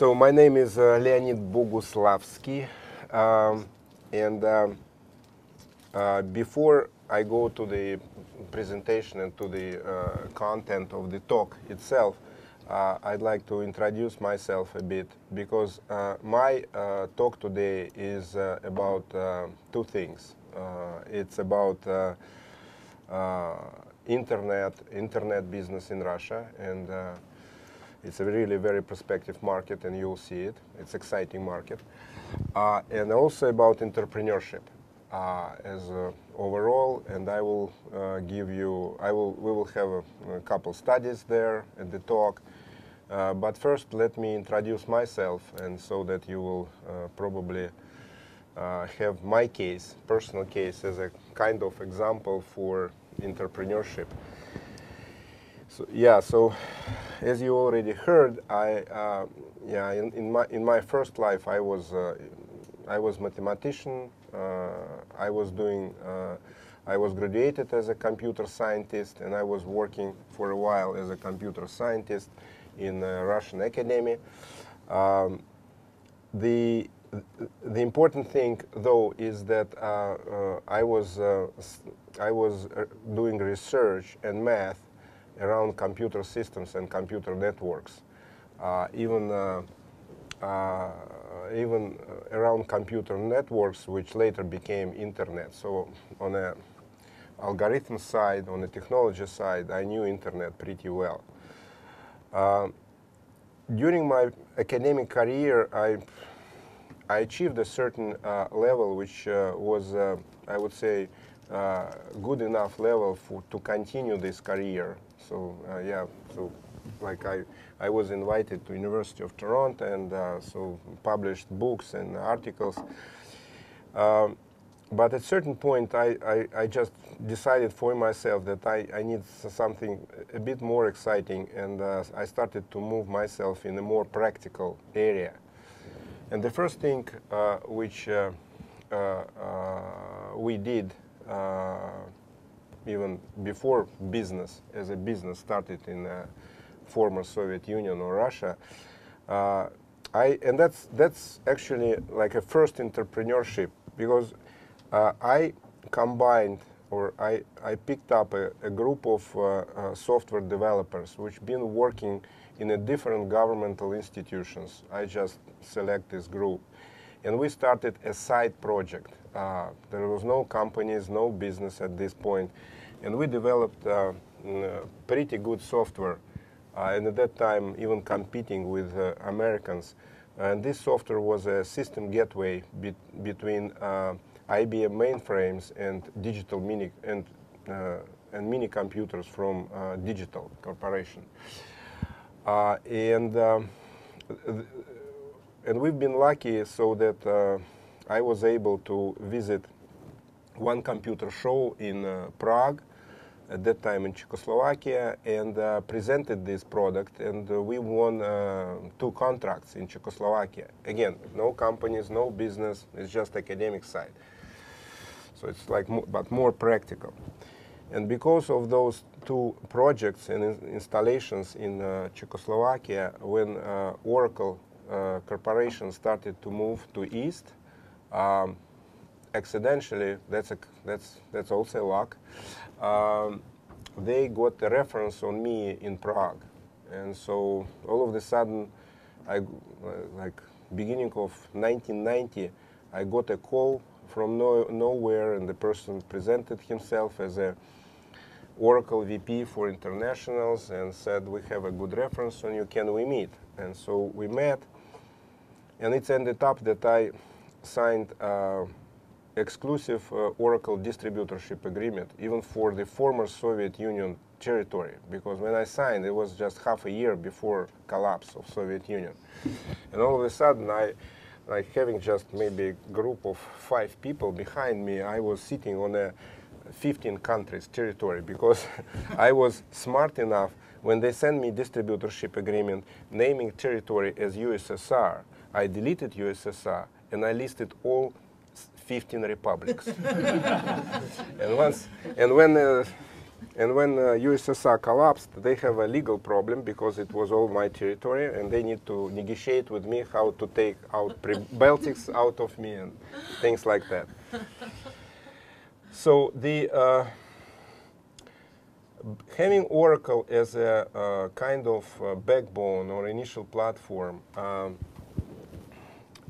So my name is Leonid Boguslavsky, and before I go to the presentation and to the content of the talk itself, I'd like to introduce myself a bit, because my talk today is about two things. It's about internet business in Russia, and it's a really very prospective market, and you'll see it. It's an exciting market. And also about entrepreneurship as overall, and I will we will have a couple studies there at the talk. But first, let me introduce myself, and so that you will probably have my case, personal case, as a kind of example for entrepreneurship. So so as you already heard, in my first life I was mathematician. I was graduated as a computer scientist, and I was working for a while as a computer scientist in a Russian academy. The important thing, though, is that I was doing research and math around computer systems and computer networks, even around computer networks, which later became internet. So on the algorithm side, on the technology side, I knew internet pretty well. During my academic career, I achieved a certain level, which was, I would say, good enough level to continue this career. So so like I was invited to University of Toronto, and so published books and articles. But at a certain point, I just decided for myself that I need something a bit more exciting, and I started to move myself in a more practical area. And the first thing which we did, even before business, as a business started in former Soviet Union or Russia, and that's actually like a first entrepreneurship, because I combined, or I picked up a group of software developers which been working in a different governmental institutions. I just select this group, and we started a side project. There was no companies, no business at this point, and we developed pretty good software, and at that time even competing with Americans. And this software was a system gateway between IBM mainframes and digital mini computers from Digital Corporation. And we've been lucky so that I was able to visit one computer show in Prague, at that time in Czechoslovakia, and presented this product, and we won 2 contracts in Czechoslovakia. Again, no companies, no business, it's just academic side. So it's like, but more practical. And because of those 2 projects and installations in Czechoslovakia, when Oracle Corporation started to move to East, accidentally, that's also luck, they got a reference on me in Prague. And so all of a sudden, like beginning of 1990, I got a call from nowhere, and the person presented himself as a Oracle VP for internationals and said, we have a good reference on you, can we meet? And so we met, and it ended up that I signed exclusive Oracle distributorship agreement, even for the former Soviet Union territory, because when I signed, it was just half a year before collapse of Soviet Union. And all of a sudden, like having just maybe a group of 5 people behind me, I was sitting on a 15 countries territory, because I was smart enough, when they sent me distributorship agreement naming territory as USSR, I deleted USSR and I listed all 15 republics. And when And when USSR collapsed, they have a legal problem because it was all my territory, and they need to negotiate with me how to take out Baltics out of me and things like that. So the having Oracle as a kind of backbone or initial platform,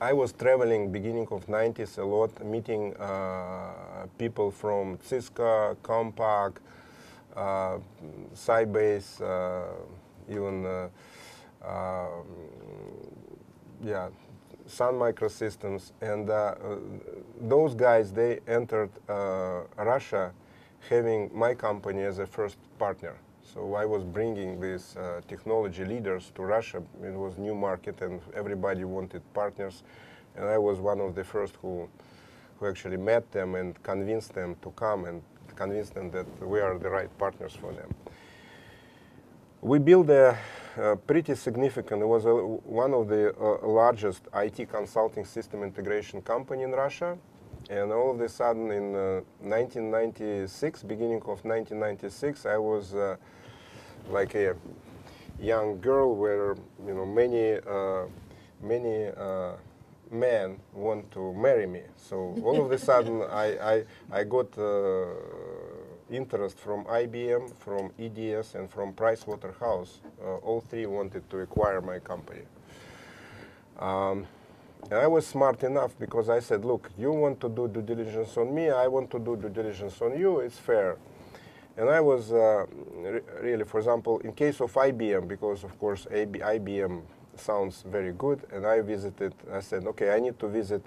I was traveling beginning of 90s a lot, meeting people from Cisco, Compaq, Sybase, even yeah, Sun Microsystems, and those guys, they entered Russia having my company as a first partner. So I was bringing these technology leaders to Russia. It was new market and everybody wanted partners, and I was one of the first who actually met them and convinced them to come and convinced them that we are the right partners for them. We built a pretty significant, it was one of the largest IT consulting system integration company in Russia. And all of a sudden in 1996, beginning of 1996, I was like a young girl where, you know, many men want to marry me. So all of a sudden I got interest from IBM, from EDS, and from Pricewaterhouse. All three wanted to acquire my company. And I was smart enough because I said, look, you want to do due diligence on me, I want to do due diligence on you, it's fair. And I was really, for example, in case of IBM, because of course IBM sounds very good, and I said, okay, I need to visit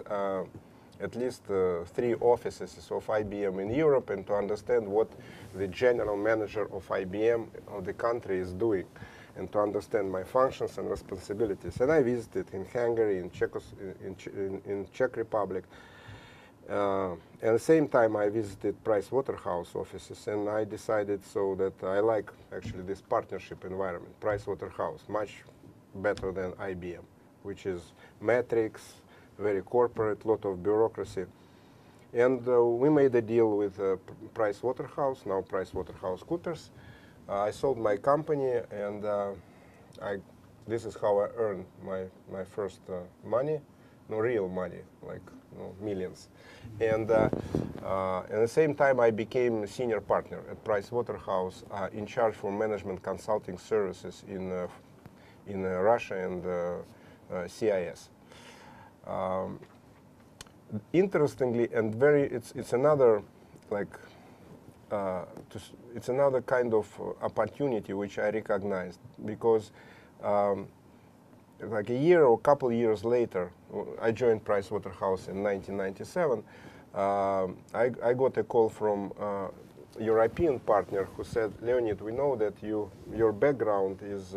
at least 3 offices of IBM in Europe and to understand what the general manager of IBM of the country is doing, and to understand my functions and responsibilities. And I visited in Hungary, in Czech Republic. At the same time, I visited Pricewaterhouse offices, and I decided so that I like actually this partnership environment. Pricewaterhouse, much better than IBM, which is metrics, very corporate, lot of bureaucracy. And we made a deal with Pricewaterhouse, now PricewaterhouseCoopers. I sold my company, and this is how I earned my first money, no real money, like millions. And at the same time, I became a senior partner at Pricewaterhouse, in charge for management consulting services in Russia and CIS. Interestingly, and it's another like. It's another kind of opportunity which I recognized, because like a year or a couple of years later, I joined Pricewaterhouse in 1997. I got a call from a European partner who said, Leonid, we know that your background is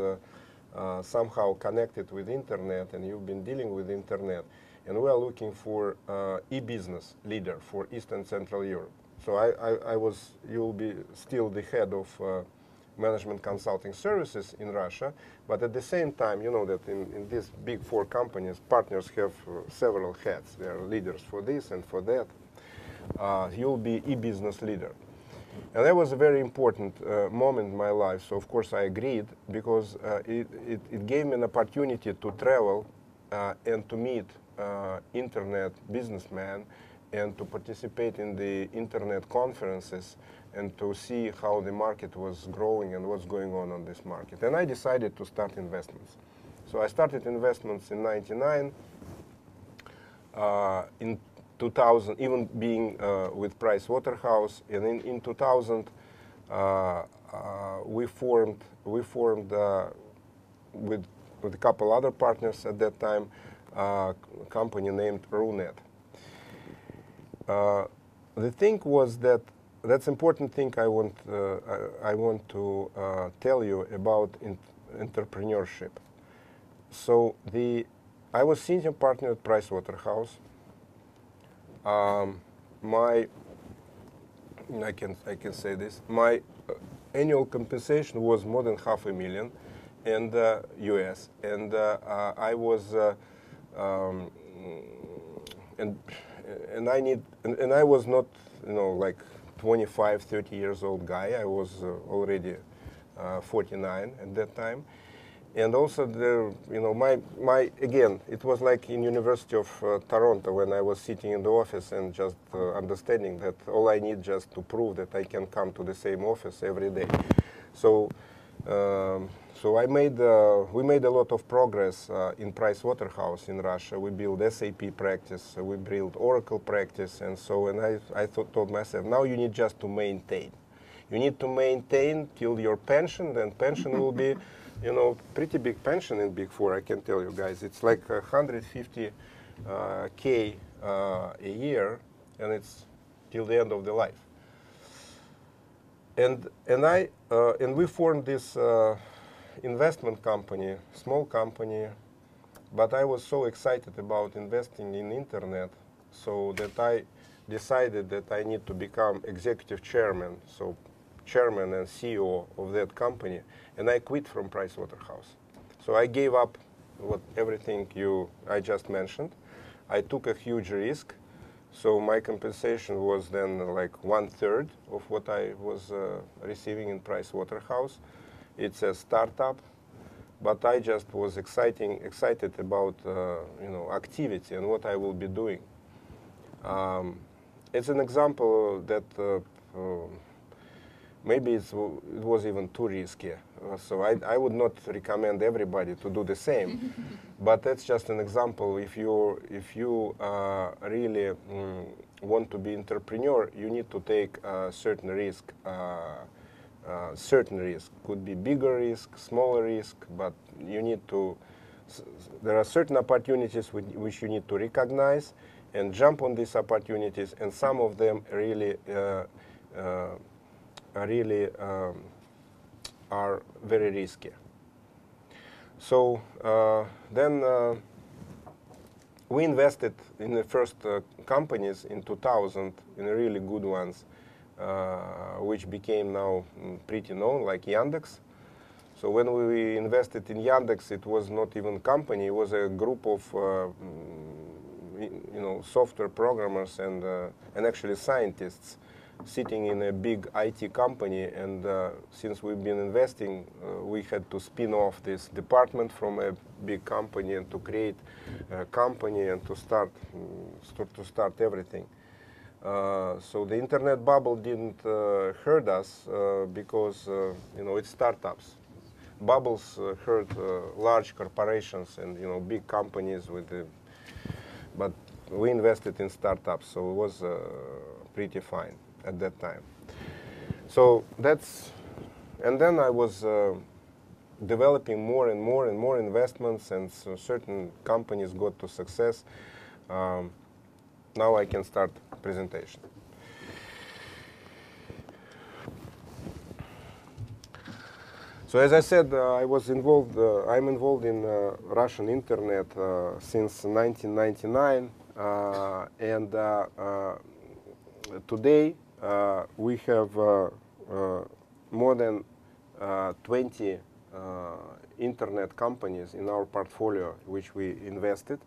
somehow connected with internet, and you've been dealing with internet, and we are looking for e-business leader for East and Central Europe. So you'll be still the head of management consulting services in Russia, but at the same time, you know that in these big 4 companies, partners have several heads. They are leaders for this and for that. You'll be e-business leader. And that was a very important moment in my life, so of course I agreed, because it gave me an opportunity to travel and to meet internet businessmen, and to participate in the internet conferences, and to see how the market was growing and what's going on this market. And I decided to start investments. So I started investments in '99, in 2000, even being with Pricewaterhouse, and in 2000 we formed with a couple other partners at that time a company named RUNET. The thing was that's important thing I want to tell you about entrepreneurship. So I was senior partner at Pricewaterhouse. I can say this. My annual compensation was more than $500,000 in the U.S. And I was and I was not, like 25, 30 years old guy. I was already 49 at that time. And also, again, it was like in University of Toronto when I was sitting in the office and just understanding that all I need just to prove that I can come to the same office every day. So, we made a lot of progress in Price Waterhouse in Russia. We built SAP practice, we built Oracle practice, and I told myself, now you need just to maintain. You need to maintain till your pension, then pension will be, pretty big pension in Big Four, I can tell you guys. It's like 150K a year, and it's till the end of the life. And we formed this investment company, small company, but I was so excited about investing in internet, so that I decided that I need to become executive chairman, so chairman and CEO of that company, and I quit from Price Waterhouse. So I gave up everything I just mentioned. I took a huge risk, so my compensation was then like 1/3 of what I was receiving in Price Waterhouse. It's a startup, but I just was excited about activity and what I will be doing. It's an example that maybe it was even too risky. So I would not recommend everybody to do the same. But that's just an example. If you really want to be entrepreneur, you need to take a certain risk. Certain risk could be bigger risk, smaller risk, but you need to. There are certain opportunities which you need to recognize and jump on these opportunities, and some of them really are very risky. So then we invested in the first companies in 2000, in really good ones, which became now pretty known, like Yandex. So when we invested in Yandex, it was not even a company, it was a group of software programmers and actually scientists sitting in a big IT company, and since we've been investing, we had to spin off this department from a big company and to create a company and to start everything. So the internet bubble didn't hurt us because it's startups. Bubbles hurt large corporations and big companies but we invested in startups, so it was pretty fine at that time. So and then I was developing more and more investments, and so certain companies got to success. Now I can start presentation. So as I said, I'm involved in Russian internet since 1999, and today we have more than 20 internet companies in our portfolio which we invested,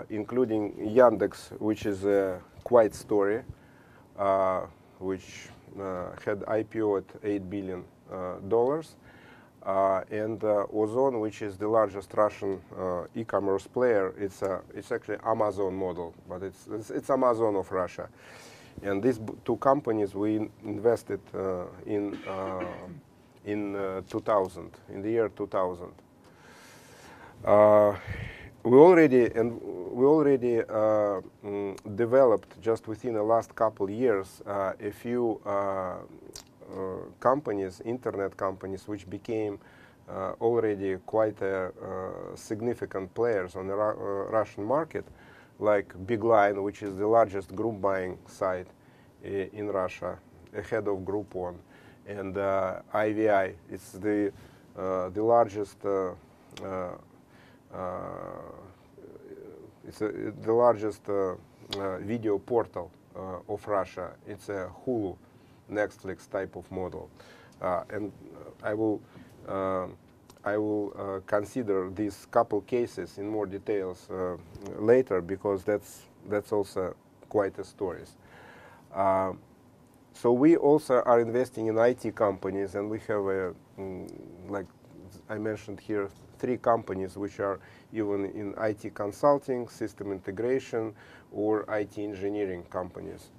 including Yandex, which is a quiet story, which had IPO at $8 billion, and Ozon, which is the largest Russian e-commerce player. It's actually Amazon model, but it's Amazon of Russia. And these two companies we invested in 2000, in the year 2000. We already developed just within the last couple years a few companies, internet companies, which became already quite significant players on the Russian market, like Bigline, which is the largest group buying site in Russia, ahead of Groupon, and IVI. It's the largest. It's the largest video portal of Russia. It's a Hulu, Netflix type of model, and I will consider these couple cases in more details later, because that's also quite a story. So we also are investing in IT companies, and we have like I mentioned here, 3 companies which are even in IT consulting, system integration, or IT engineering companies.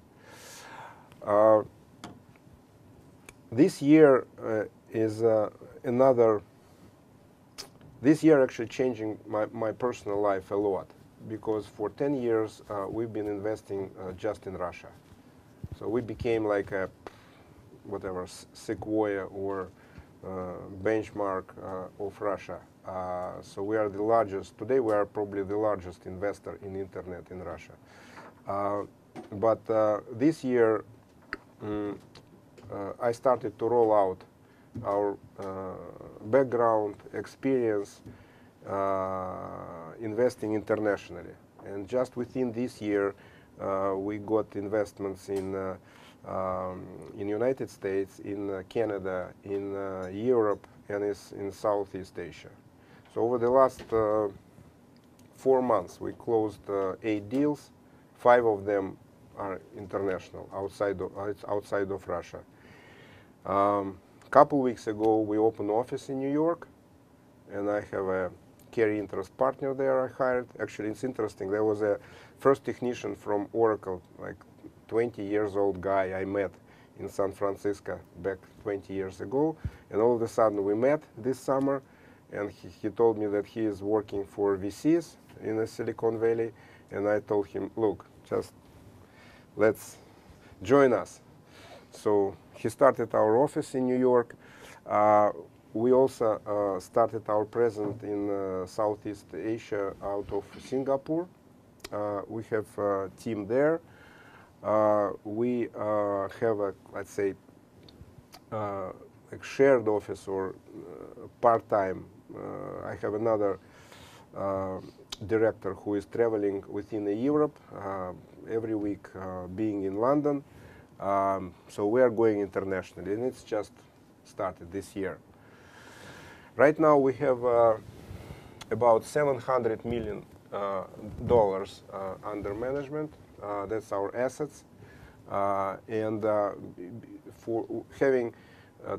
This year is this year actually changing my personal life a lot, because for 10 years we've been investing just in Russia. So we became like a, whatever, Sequoia or benchmark of Russia. So we are the largest, today we are probably the largest investor in internet in Russia. But this year I started to roll out our background, experience, investing internationally. And just within this year, we got investments in United States, in Canada, in Europe, and in Southeast Asia. So over the last 4 months, we closed 8 deals. 5 of them are international, outside of Russia. Couple weeks ago, we opened office in New York, and I have a carry interest partner there I hired. Actually, it's interesting. There was a first technician from Oracle, like 20 years old guy I met in San Francisco back 20 years ago. And all of a sudden we met this summer, and he told me that he is working for VCs in the Silicon Valley. And I told him, look, just let's join us. So he started our office in New York. We also started our presence in Southeast Asia out of Singapore. We have a team there. We have a, let's say, like shared office or part-time. I have another director who is traveling within Europe every week, being in London. So we are going internationally, and it's just started this year. Right now we have about $700 million under management. That's our assets. And for having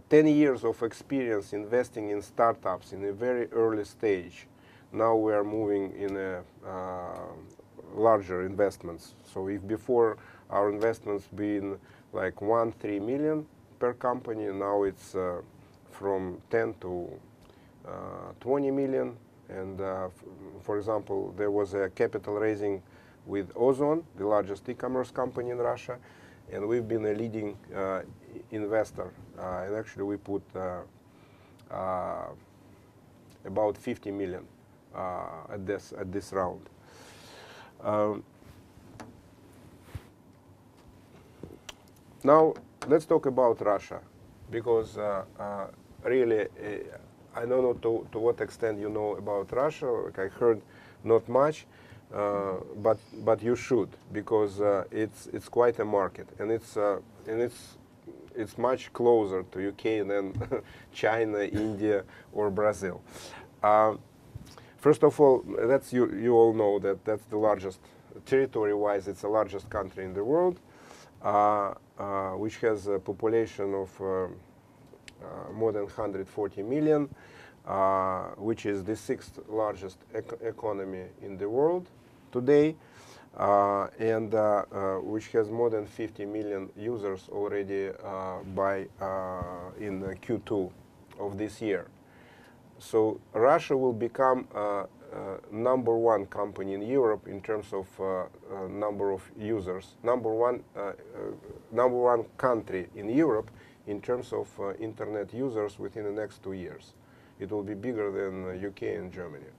10 years of experience investing in startups in a very early stage, now we are moving in a larger investments. So if before our investments been like 1-3 million per company, now it's from 10 to 20 million. And for example, there was a capital raising with Ozon, the largest e-commerce company in Russia, and we've been a leading investor. And actually we put about 50 million at this round. Now let's talk about Russia, because really I don't know to what extent you know about Russia. Like I heard not much, but you should, because it's quite a market, and it's much closer to UK than China, India, or Brazil. First of all, that's you all know that that's the largest, territory-wise, it's the largest country in the world, which has a population of more than 140 million, which is the 6th largest economy in the world today, and which has more than 50 million users already in Q2 of this year. So Russia will become number 1 company in Europe in terms of number of users, number one country in Europe in terms of internet users within the next 2 years. It will be bigger than UK and Germany.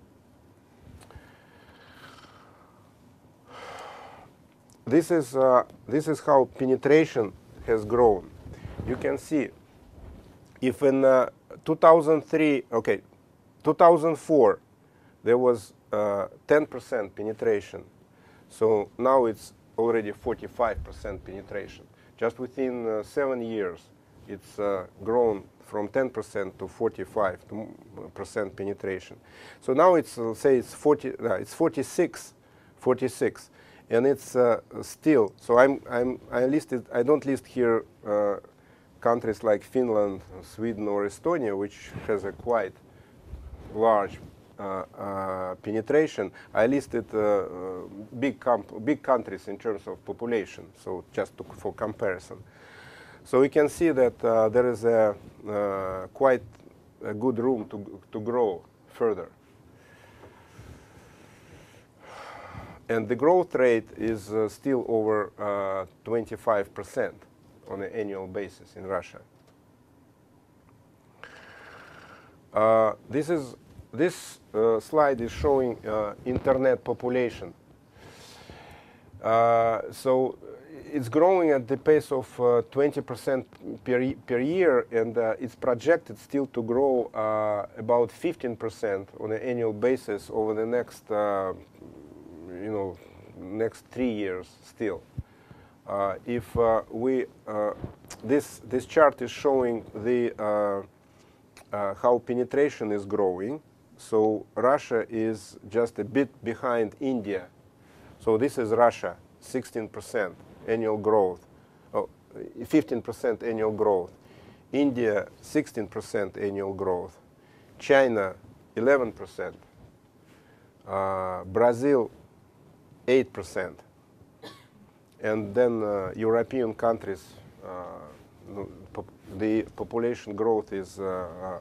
This is how penetration has grown. You can see, if in 2004 there was 10% penetration, so now it's already 45% penetration. Just within 7 years, it's grown from 10% to 45% penetration. So now it's, say, it's 46. and it's still. So I don't list here countries like Finland, Sweden, or Estonia, which has a quite large penetration. I listed big countries in terms of population, so just for comparison. So we can see that there is a quite a good room to grow further. And the growth rate is still over 25% on an annual basis in Russia. This slide is showing internet population. So it's growing at the pace of 20% per year, and it's projected still to grow about 15% on an annual basis over the next, next 3 years still. This chart is showing the how penetration is growing. So Russia is just a bit behind India. So this is Russia, 16% annual growth, 15% annual growth. India, 16% annual growth. China, 11%. Brazil, 8%. And then European countries, the population growth is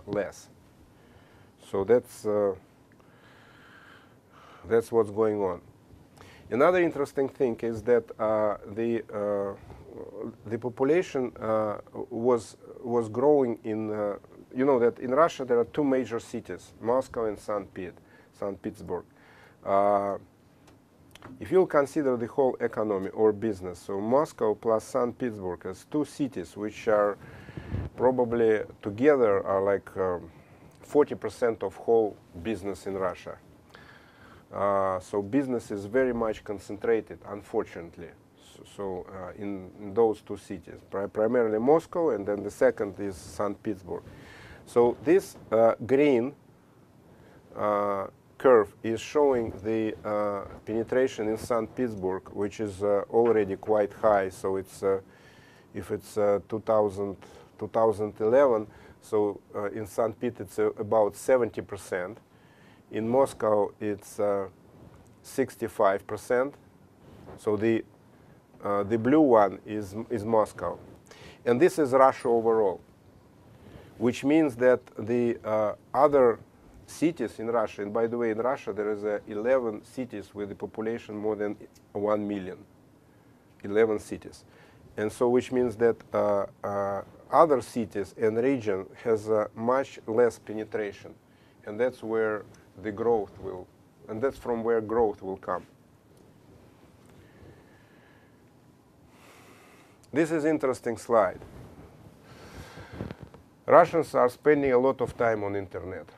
less. So that's what's going on. Another interesting thing is that the population was growing in, that in Russia there are two major cities, Moscow and St. Petersburg. If you consider the whole economy or business, so Moscow plus St. Petersburg as two cities which are probably together are like 40% of whole business in Russia. So business is very much concentrated, unfortunately, in those two cities, primarily Moscow, and then the second is St. Petersburg. So this green curve is showing the penetration in St. Petersburg, which is already quite high. So it's if it's 2011, so in St. Pete it's about 70%. In Moscow it's 65%. So the blue one is Moscow, and this is Russia overall, which means that the other cities in Russia, and by the way, in Russia there is 11 cities with a population more than 1 million, 11 cities, and so which means that other cities and region has much less penetration, and that's where the growth will, and that's from where growth will come. This is an interesting slide. Russians are spending a lot of time on internet.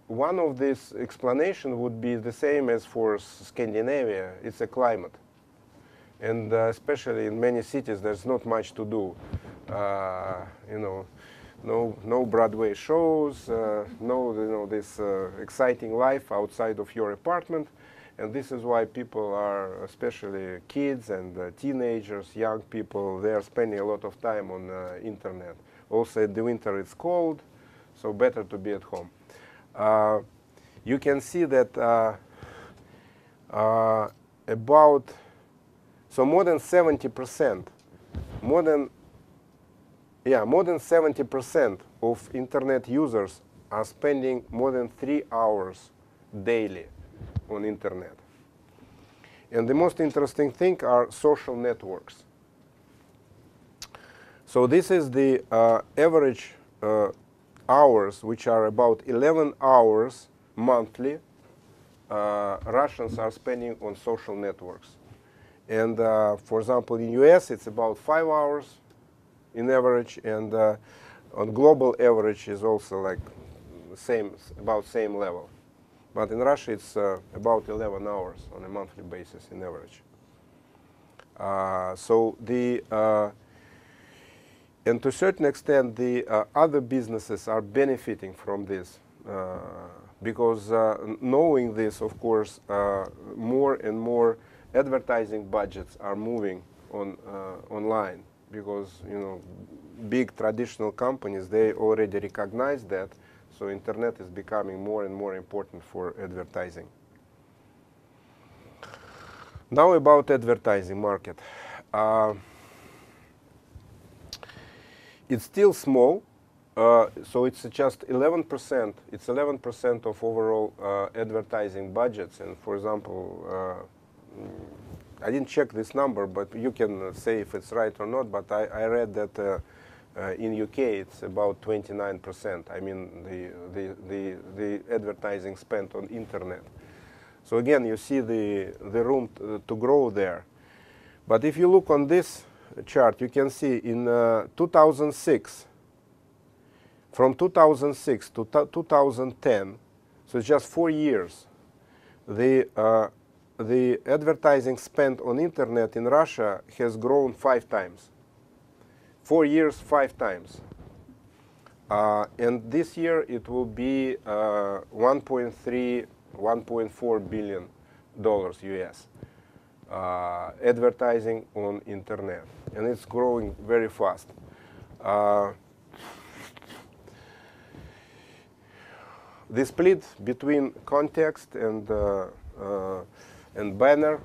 One of these explanations would be the same as for Scandinavia. It's a climate, and especially in many cities, there's not much to do. No Broadway shows, no this exciting life outside of your apartment, and this is why people are, especially kids and teenagers, young people, they are spending a lot of time on internet. Also, in the winter it's cold, so better to be at home. You can see that more than 70%, more than 70% of internet users are spending more than 3 hours daily on internet. And the most interesting thing are social networks. So this is the average hours, which are about 11 hours monthly, Russians are spending on social networks. And for example, in US, it's about 5 hours in average, and on global average is also like about same level. But in Russia, it's about 11 hours on a monthly basis in average. And to a certain extent, the other businesses are benefiting from this because knowing this, of course, more and more advertising budgets are moving on online, because big traditional companies, they already recognize that, so internet is becoming more and more important for advertising. Now about advertising market. It's still small, so it's just 11%. It's 11% of overall advertising budgets. And for example, I didn't check this number, but you can say if it's right or not. But I read that in UK it's about 29%. I mean the advertising spent on internet. So again, you see the room to grow there. But if you look on this chart, you can see in 2006, from 2006 to 2010, so it's just 4 years, the advertising spent on internet in Russia has grown 5 times. 4 years, 5 times. And this year it will be 1.3, 1.4 billion dollars US. Advertising on internet, and it's growing very fast. The split between context and banner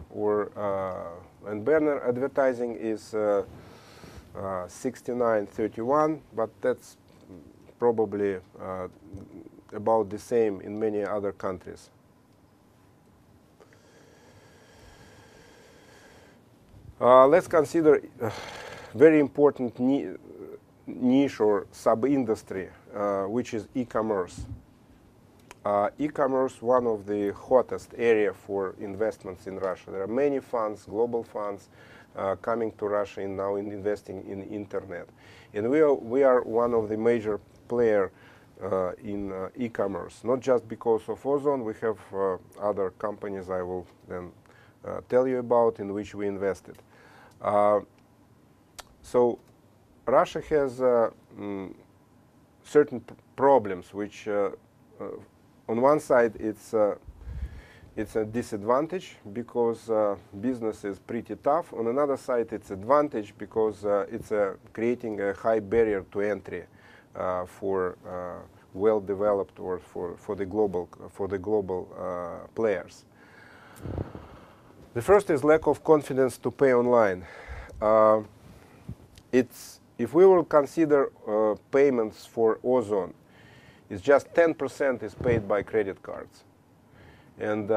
and banner advertising is 69-31, but that's probably about the same in many other countries. Let's consider a very important niche or sub-industry, which is e-commerce. E-commerce, one of the hottest area for investments in Russia. There are many funds, global funds, coming to Russia and now investing in internet. And we are one of the major player in e-commerce, not just because of Ozon. We have other companies I will then tell you about in which we invested. So Russia has certain problems which on one side it's a disadvantage because business is pretty tough. On another side it's advantage because it's creating a high barrier to entry for well-developed or for the global players. The first is lack of confidence to pay online. If we will consider payments for Ozon, it's just 10% is paid by credit cards, and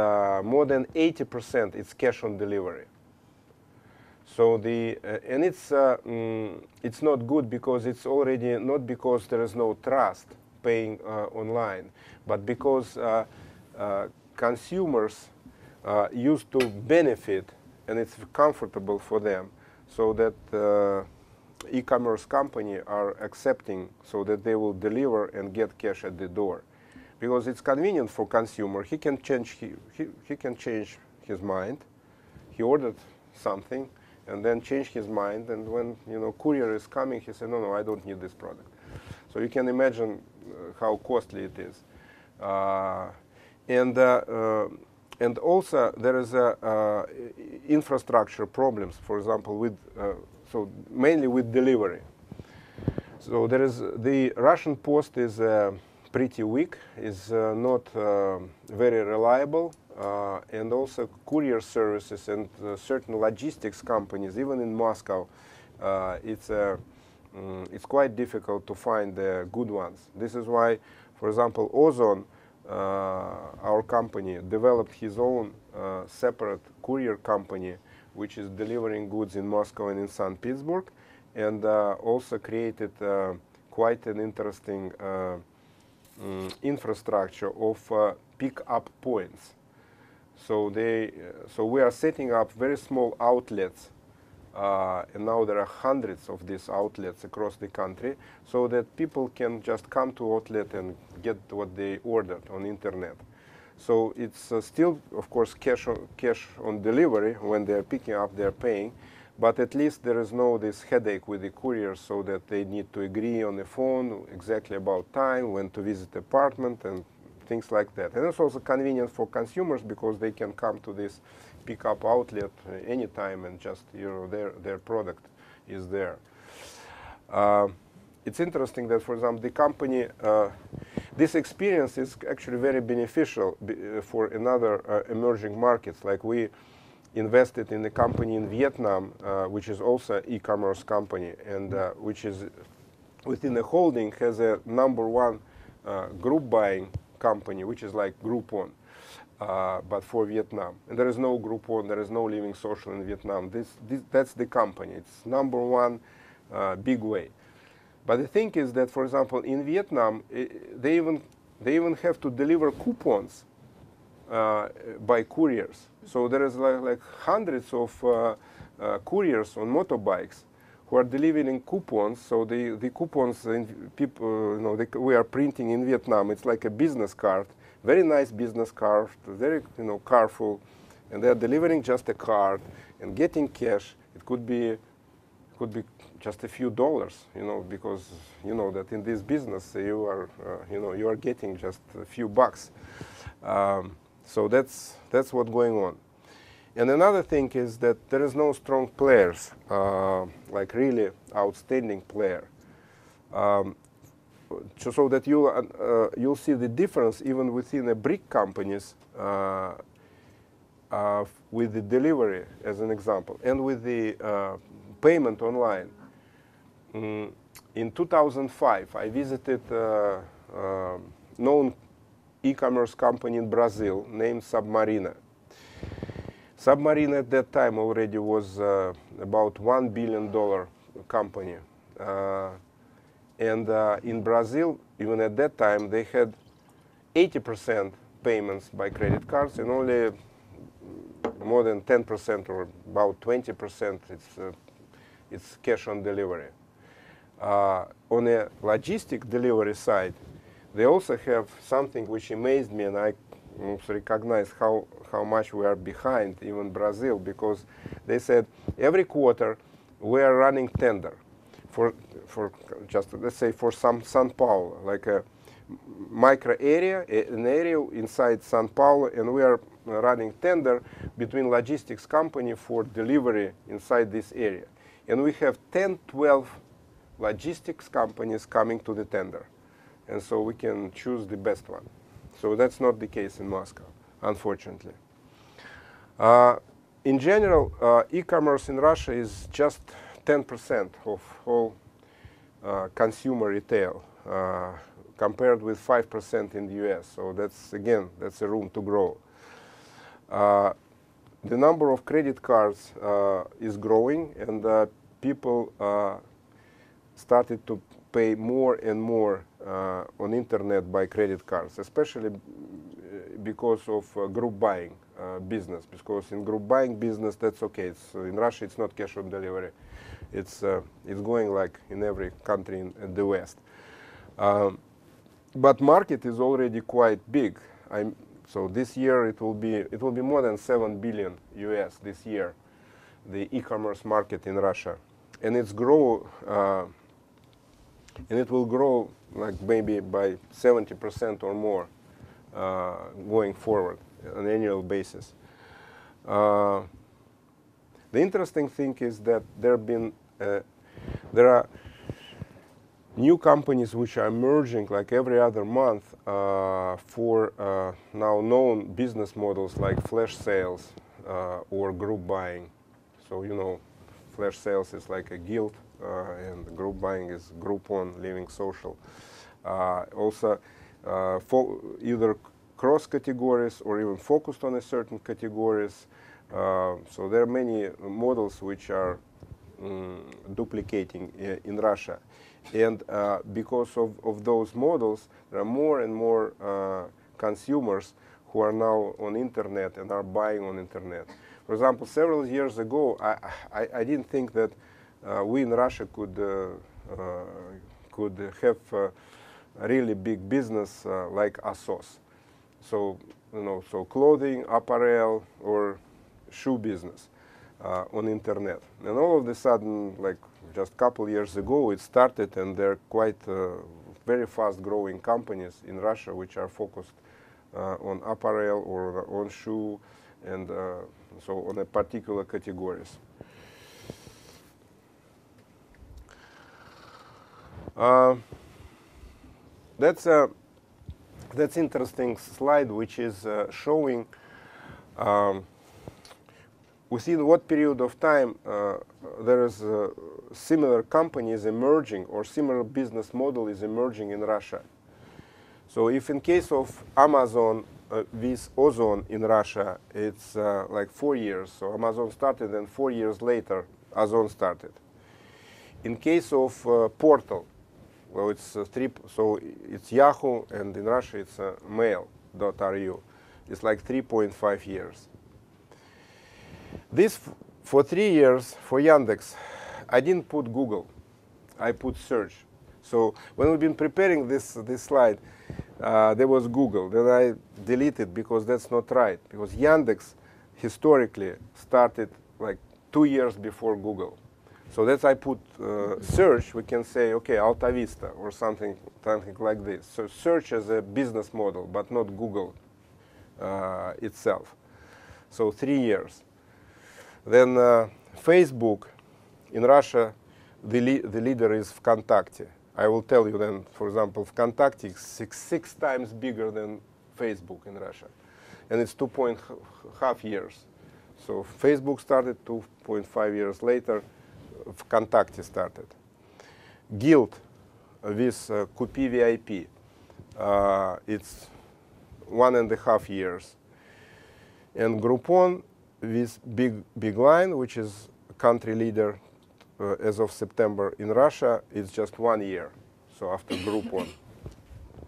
more than 80% is cash on delivery. So and it's not good because it's already not because there is no trust paying online, but because consumers used to benefit and it's comfortable for them, so that e-commerce company are accepting so that they will deliver and get cash at the door, because it's convenient for consumer. He can change his mind. He ordered something and then change his mind, and when courier is coming, he said, no, I don't need this product. So you can imagine how costly it is. And also there is infrastructure problems, for example, so mainly with delivery. So there is the Russian post is pretty weak, is not very reliable, and also courier services and certain logistics companies, even in Moscow, it's quite difficult to find the good ones. This is why, for example, Ozon, our company, developed his own separate courier company, which is delivering goods in Moscow and in St. Petersburg, and also created quite an interesting infrastructure of pick-up points. So we are setting up very small outlets, and now there are hundreds of these outlets across the country, so that people can just come to outlet and get what they ordered on internet. So it's still, of course, cash on delivery. When they're picking up, they're paying, but at least there is no this headache with the courier, so that they need to agree on the phone exactly about time, when to visit the apartment, and things like that. And it's also convenient for consumers because they can come to this pickup outlet anytime and just, their product is there. It's interesting that, for example, the company, this experience is actually very beneficial for another emerging markets. Like we invested in a company in Vietnam, which is also an e-commerce company, and which is within the holding has a #1 group buying company, which is like Groupon, but for Vietnam. And there is no Groupon, there is no Living Social in Vietnam. That's the company. It's #1 big way. But the thing is that, for example, in Vietnam, they even have to deliver coupons by couriers. So there is like hundreds of couriers on motorbikes who are delivering coupons. So the coupons people, we are printing in Vietnam. It's like a business card, very nice business card, very colorful, and they are delivering just a card and getting cash. It could be just a few dollars, because that in this business you are getting just a few bucks. So that's what's going on. And another thing is that there is no strong players, like really outstanding player. So that you'll see the difference even within the brick companies with the delivery, as an example, and with the payment online. In 2005, I visited a known e-commerce company in Brazil named Submarina. Submarina at that time already was about $1 billion company. And in Brazil, even at that time, they had 80% payments by credit cards and only more than 10% or about 20% it's cash on delivery. On a logistic delivery side, they also have something which amazed me, and I also recognize how much we are behind, even Brazil, because they said every quarter we are running tender for just, let's say, for some São Paulo, like a micro area, an area inside São Paulo, and we are running tender between logistics company for delivery inside this area. And we have 10, 12 logistics companies coming to the tender. And so we can choose the best one. So that's not the case in Moscow, unfortunately. In general, e-commerce in Russia is just 10% of all consumer retail, compared with 5% in the US. So that's a room to grow. The number of credit cards is growing, and people started to pay more and more on internet by credit cards, especially because of group buying business. Because in group buying business, that's okay. In Russia, it's not cash on delivery. It's going like in every country in the West. But market is already quite big. So this year it will be more than 7 billion US this year, the e-commerce market in Russia, and it will grow like maybe by 70% or more going forward on an annual basis. The interesting thing is that there are new companies which are emerging like every other month for now known business models like flash sales or group buying. So flash sales is like a guild, and group buying is Groupon, Living Social. Also, either cross categories or even focused on a certain categories. So there are many models which are duplicating in Russia. And because of those models, there are more and more consumers who are now on internet and are buying on internet. For example, several years ago, I didn't think that we in Russia could have a really big business like ASOS. So so clothing, apparel, or shoe business on internet. And all of a sudden, like just a couple years ago, it started, and there are quite very fast growing companies in Russia which are focused on apparel or on shoe, and so on a particular categories. That's interesting slide, which is showing within what period of time there is similar companies emerging or similar business model is emerging in Russia. So if in case of Amazon with Ozon in Russia, it's like 4 years. So Amazon started and 4 years later, Ozon started. In case of Portal, well, it's so it's Yahoo, and in Russia it's mail.ru. It's like 3.5 years. This, for 3 years, for Yandex, I didn't put Google, I put search. So when we've been preparing this slide, there was Google. Then I deleted because that's not right. Because Yandex historically started like 2 years before Google. So that's I put search. We can say, okay, Alta Vista or something like this. So search as a business model, but not Google itself. So 3 years. Then Facebook in Russia, the leader is VKontakte. I will tell you then, for example, VKontakte is six times bigger than Facebook in Russia. And it's 2.5 years. So Facebook started 2.5 years later, VKontakte started. Guild with Kupi VIP, it's 1.5 years. And Groupon with Big Line, which is country leader as of September in Russia, it's just 1 year. So after Groupon,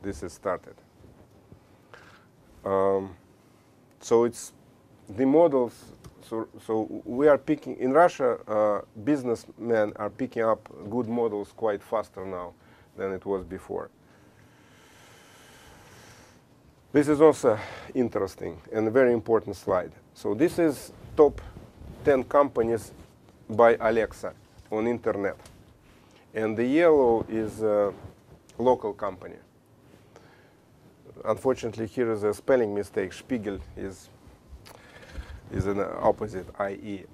this is started. So it's the models. So we are picking in Russia. Businessmen are picking up good models quite faster now than it was before. This is also interesting and a very important slide. So this is top 10 companies by Alexa on internet. And the yellow is a local company. Unfortunately, here is a spelling mistake. Spiegel is an opposite, IE.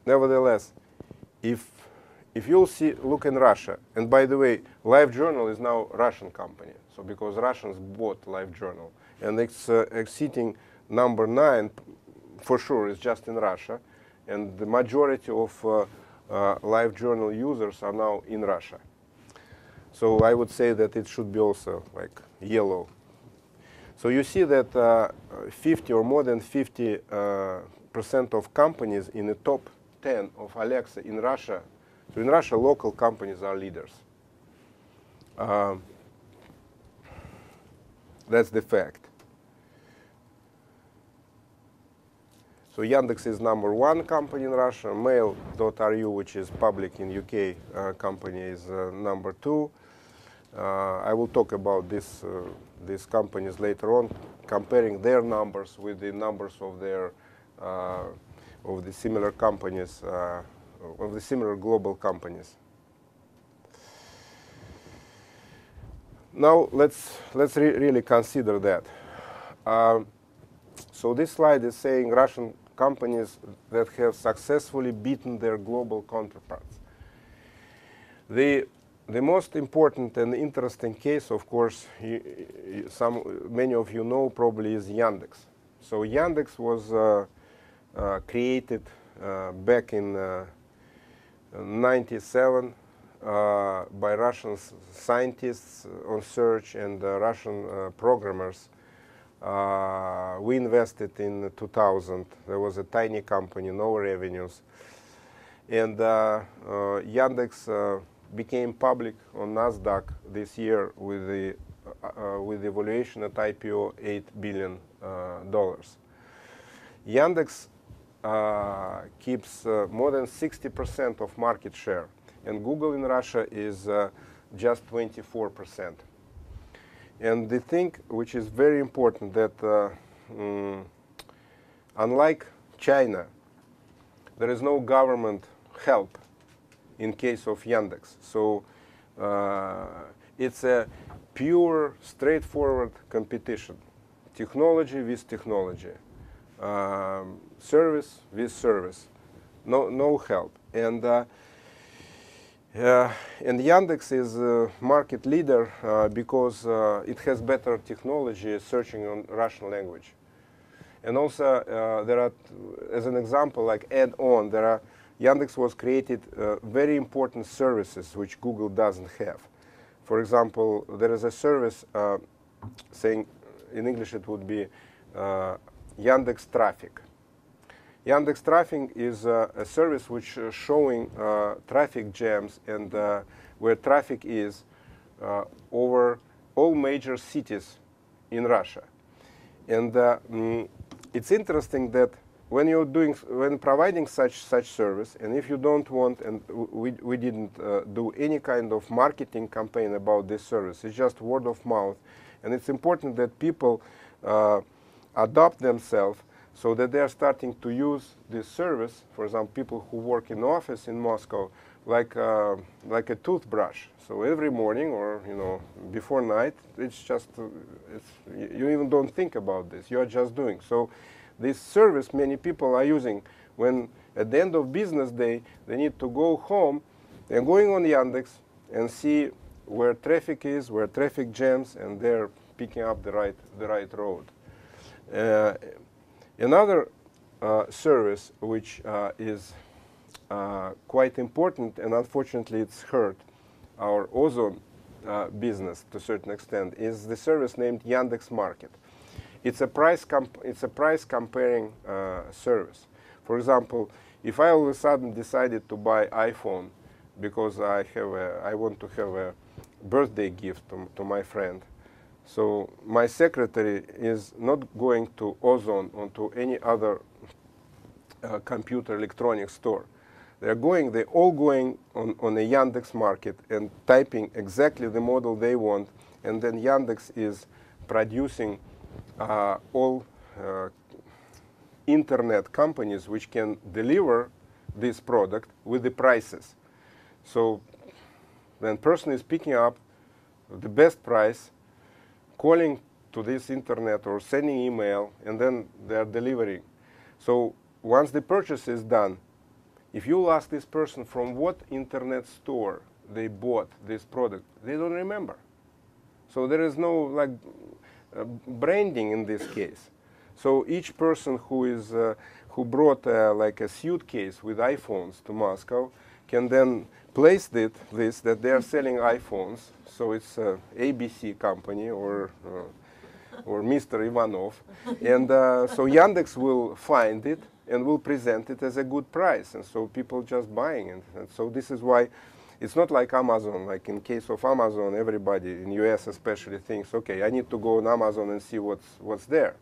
Nevertheless, if you'll look in Russia, and by the way, LiveJournal is now a Russian company. So because Russians bought LiveJournal, and it's exceeding number 9, for sure, is just in Russia, and the majority of LiveJournal users are now in Russia. So I would say that it should be also like yellow. So you see that 50 or more than 50% of companies in the top 10 of Alexa in Russia. So in Russia, local companies are leaders. That's the fact. So Yandex is number 1 company in Russia. Mail.ru, which is public in UK company, is number 2. I will talk about these companies later on, comparing their numbers with the numbers of their of the similar companies, of the similar global companies. Now let's really consider that. So this slide is saying Russian companies that have successfully beaten their global counterparts. The most important and interesting case, of course, many of you know probably, is Yandex. So Yandex was created back in '97 by Russian scientists on search and Russian programmers. We invested in 2000. There was a tiny company, no revenues. And Yandex became public on NASDAQ this year with the valuation at IPO $8 billion. Yandex keeps more than 60% of market share, and Google in Russia is just 24%. And the thing which is very important that unlike China, there is no government help in case of Yandex. So it's a pure, straightforward competition. technology with technology, service with service, no help. And Yandex is a market leader because it has better technology searching on Russian language. And also, there are, as an example, like add-on, Yandex was created very important services which Google doesn't have. For example, there is a service saying, in English it would be Yandex Traffic. Yandex Traffic is a service which is showing traffic jams and where traffic is over all major cities in Russia. And it's interesting that when providing such service, and if you don't want, and we didn't do any kind of marketing campaign about this service, it's just word of mouth, and it's important that people adopt themselves so that they are starting to use this service. For example, people who work in office in Moscow, like a toothbrush. So every morning, or before night, it's just you even don't think about this. You are just doing so. This service many people are using when at the end of business day they need to go home and going on Yandex and see where traffic is, where traffic jams, and they're picking up the right road. Another service which is quite important, and unfortunately it's hurt our ozone business to a certain extent, is the service named Yandex Market. It's a price comparing service. For example, if I all of a sudden decided to buy iPhone because I want to have a birthday gift to my friend, so my secretary is not going to Ozone or to any other computer electronics store. They're all going on a Yandex Market and typing exactly the model they want, and then Yandex is producing all internet companies which can deliver this product with the prices. So when person is picking up the best price, calling to this internet or sending email, and then they are delivering. So once the purchase is done, if you ask this person from what internet store they bought this product, they don't remember. So there is no branding in this case. So each person who brought like a suitcase with iPhones to Moscow can then place this that they are selling iPhones. So it's a ABC company or Mr. Ivanov, and so Yandex will find it and will present it as a good price, and so people just buying it. And so this is why it's not like Amazon. Like in case of Amazon, everybody in US especially thinks, okay, I need to go on Amazon and see what's there.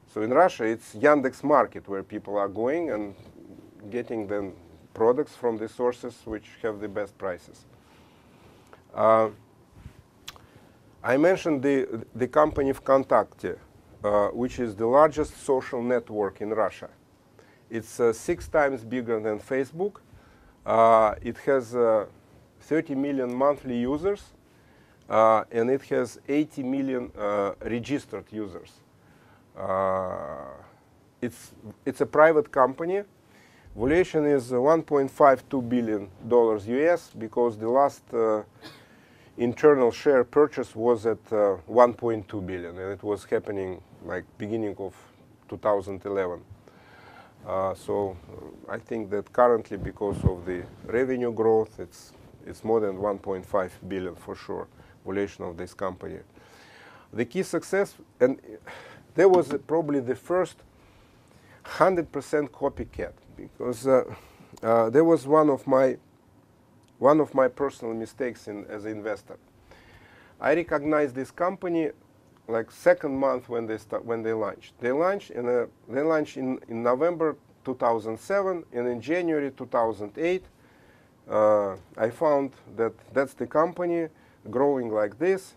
So in Russia, it's Yandex Market where people are going and getting then products from the sources which have the best prices. I mentioned the company Vkontakte, which is the largest social network in Russia. It's 6 times bigger than Facebook. It has 30 million monthly users, and it has 80 million registered users. It's a private company. Valuation is $1.52 billion US because the last internal share purchase was at 1.2 billion, and it was happening like beginning of 2011. So I think that currently, because of the revenue growth, it's more than 1.5 billion for sure, valuation of this company. The key success, and there was probably the first 100% copycat, because there was one of my personal mistakes as an investor. I recognized this company like second month when they launched. They launched in November 2007, and in January 2008, I found that that's the company growing like this.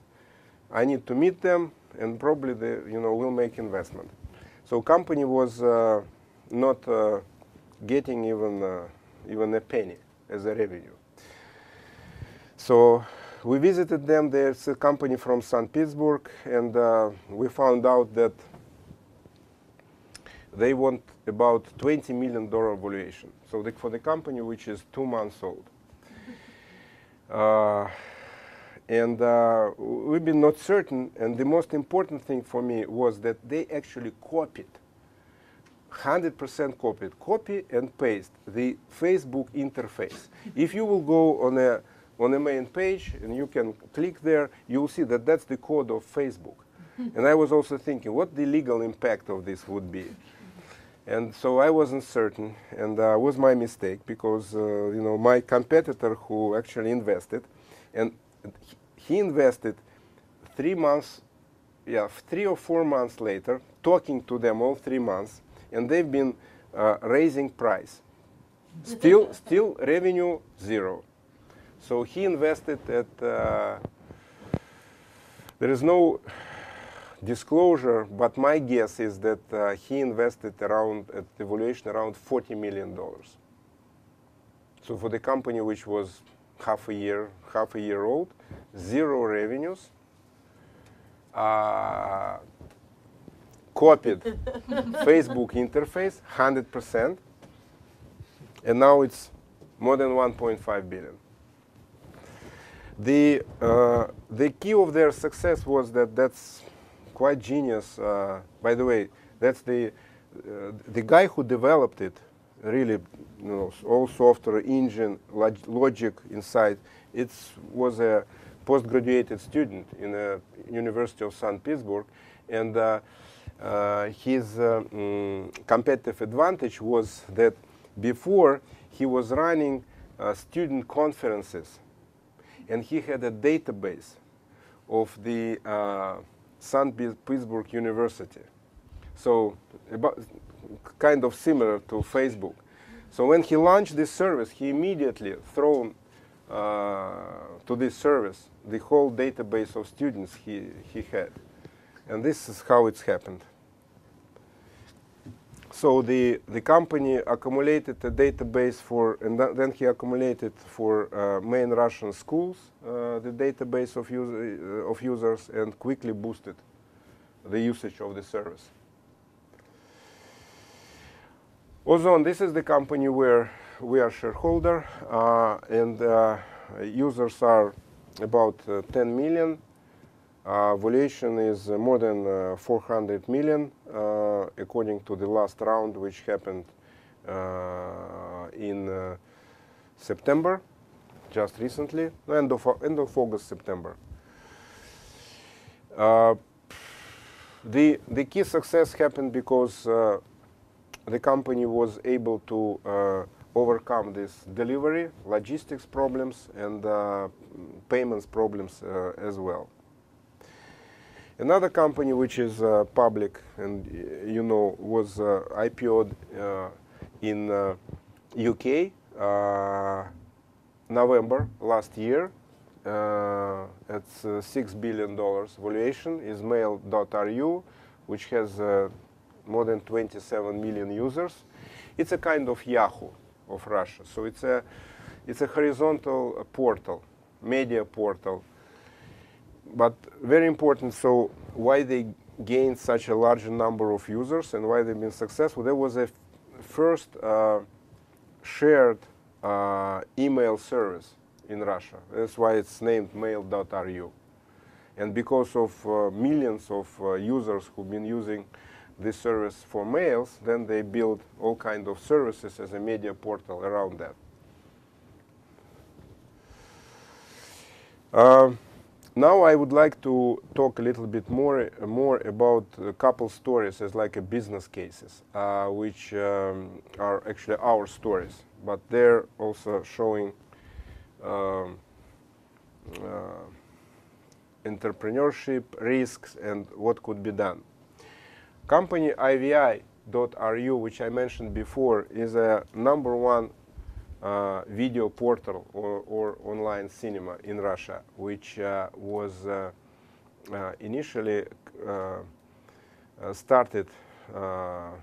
I need to meet them, and probably we'll make investment. So company was not getting even a penny as a revenue. So we visited them. There's a company from St. Petersburg, and we found out that they want about $20 million valuation. So for the company which is 2 months old. And we've been not certain, and the most important thing for me was that they actually copied, 100% copied, copy and paste the Facebook interface. If you will go on a main page and you can click there, you will see that that's the code of Facebook. And I was also thinking what the legal impact of this would be. And so I wasn't certain, and it was my mistake because you know, my competitor who actually invested, and he invested 3 months, 3 or 4 months later, talking to them all 3 months, and they've been raising price. Still revenue zero. So he invested at, there is no disclosure, but my guess is that he invested around, at the valuation, around $40 million. So for the company which was half a year old, zero revenues, copied Facebook interface, 100%, and now it's more than 1.5 billion. The key of their success was that that's quite genius. By the way, that's the guy who developed it. Really, you know, all software, engine, logic inside. It was a postgraduate student in the University of St. Petersburg, and his competitive advantage was that before he was running student conferences, and he had a database of the St. Petersburg University. So kind of similar to Facebook. So when he launched this service, he immediately thrown to this service the whole database of students he had. And this is how it's happened. So the company accumulated a database for, and then he accumulated for main Russian schools the database of users, and quickly boosted the usage of the service. Ozone, this is the company where we are shareholder, and users are about 10 million. Valuation is more than 400 million, according to the last round, which happened in September, just recently, end of August, September. The key success happened because the company was able to overcome this delivery, logistics problems, and payments problems as well. Another company which is public and you know was IPO'd in UK November last year. It's $6 billion valuation, is mail.ru, which has more than 27 million users. It's a kind of Yahoo of Russia. So it's a horizontal portal, media portal. But very important, so why they gained such a large number of users and why they've been successful. There was a first shared email service in Russia. That's why it's named mail.ru. And because of millions of users who've been using this service for mails, then they build all kinds of services as a media portal around that. Now I would like to talk a little bit more about a couple stories as like a business cases, which are actually our stories, but they're also showing entrepreneurship risks and what could be done. Company IVI.ru, which I mentioned before, is a #1 video portal or online cinema in Russia, which was initially started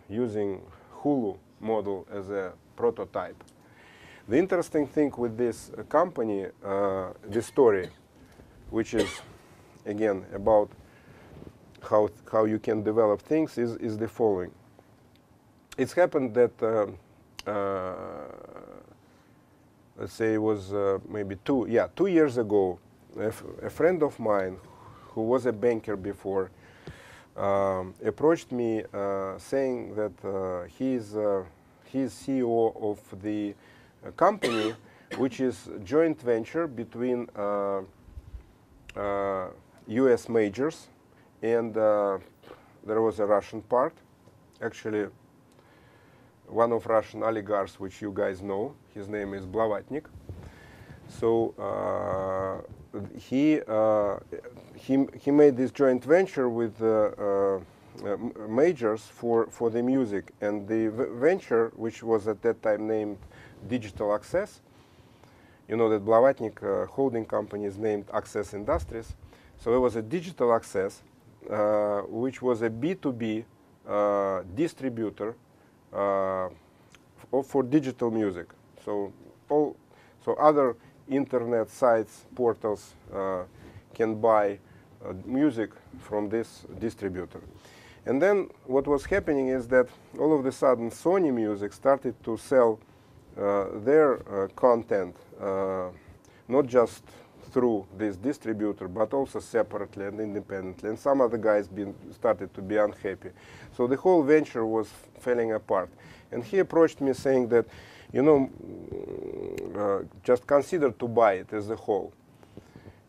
using Hulu model as a prototype. The interesting thing with this company, this story, which is, again, about how you can develop things, is the following. It's happened that, let's say it was maybe 2 years ago, a friend of mine who was a banker before approached me saying that he's CEO of the company which is joint venture between US majors and there was a Russian part, actually one of Russian oligarchs which you guys know. His name is Blavatnik. So he made this joint venture with majors for the music, and the venture, which was at that time named Digital Access. You know that Blavatnik holding company is named Access Industries. So it was a Digital Access, which was a B2B distributor for digital music. So other internet sites, portals can buy music from this distributor. And then what was happening is that all of a sudden Sony Music started to sell their content not just through this distributor, but also separately and independently. And some other guys started to be unhappy. So the whole venture was falling apart. And he approached me saying that, you know, just consider to buy it as a whole.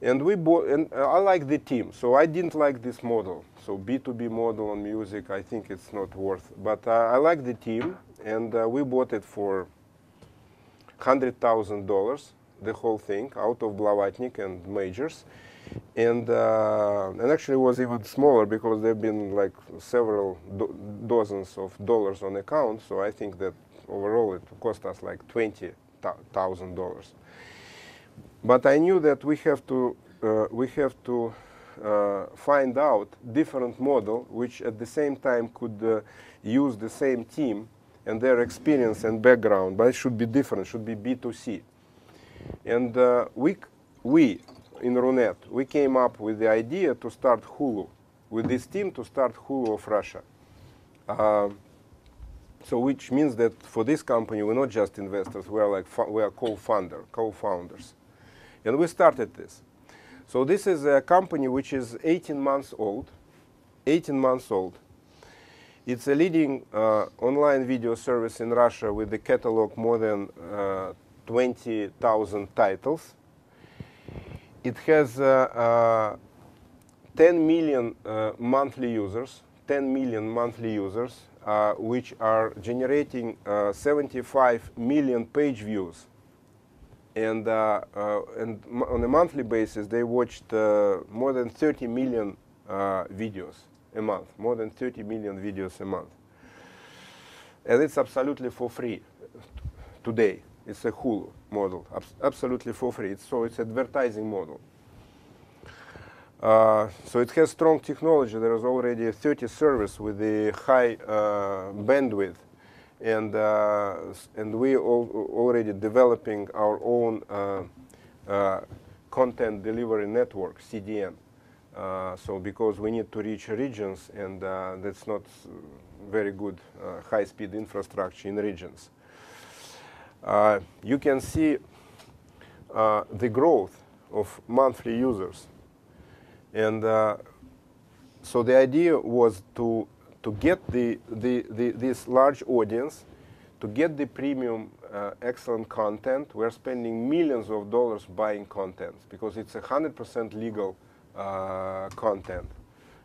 And we bought, and I like the team, so I didn't like this model. So B2B model on music, I think it's not worth. But I like the team, and we bought it for $100,000, the whole thing, out of Blavatnik and majors. And actually it was even smaller because there have been like several dozens of dollars on account. So I think that overall it cost us like $20,000. But I knew that we have to find out different model which at the same time could use the same team and their experience and background, but it should be different, should be B2C. And we in Runet, we came up with the idea to start Hulu, with this team to start Hulu of Russia. So which means that for this company, we're not just investors, we are co-founders. And we started this. So this is a company which is 18 months old. 18 months old. It's a leading online video service in Russia with a catalog more than 20,000 titles. It has 10 million monthly users, 10 million monthly users, which are generating 75 million page views. And on a monthly basis, they watched more than 30 million videos a month, more than 30 million videos a month. And it's absolutely for free today. It's a Hulu model, absolutely for free. So it's advertising model. So it has strong technology. There is already a 30 service with a high bandwidth. And we already developing our own content delivery network, CDN. So because we need to reach regions, and that's not very good high-speed infrastructure in regions. You can see the growth of monthly users. And so the idea was to get this large audience, to get the premium excellent content. We're spending millions of dollars buying content because it's 100% legal content.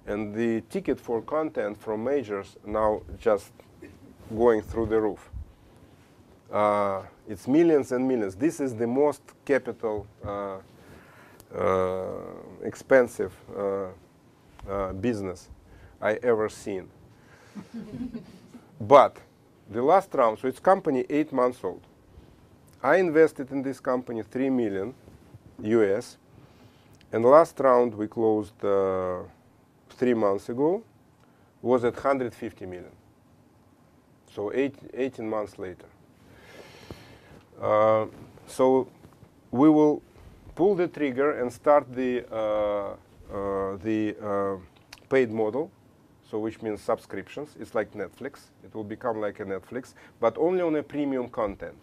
And the ticket for content from majors now just going through the roof. It's millions and millions. This is the most capital expensive business I ever seen. But the last round, so it's company 8 months old. I invested in this company $3 million US, and the last round we closed 3 months ago was at 150 million. So 18 months later. So we will pull the trigger and start the paid model, so which means subscriptions. It's like Netflix. It will become like a Netflix, but only on a premium content.